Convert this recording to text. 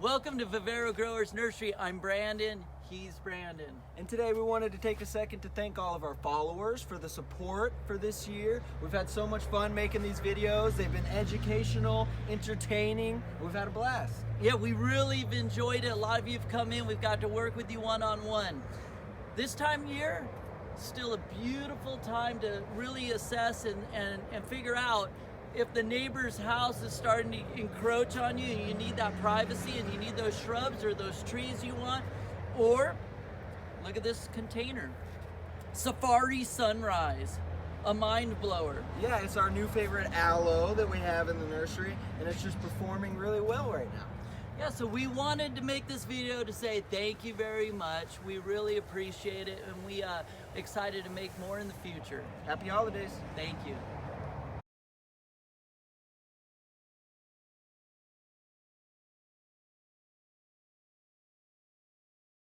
Welcome to Vivero Growers Nursery. I'm Brandon, he's Brandon. And today we wanted to take a second to thank all of our followers for the support for this year. We've had so much fun making these videos. They've been educational, entertaining. We've had a blast. Yeah, we really have enjoyed it. A lot of you have come in. We've got to work with you one-on-one. This time of year, still a beautiful time to really assess and figure out if the neighbor's house is starting to encroach on you and you need that privacy and you need those shrubs or those trees you want. Or, look at this container. Safari Sunrise, a mind blower. Yeah, it's our new favorite aloe that we have in the nursery, and it's just performing really well right now. Yeah, so we wanted to make this video to say thank you very much. We really appreciate it, and we excited to make more in the future. Happy holidays. Thank you.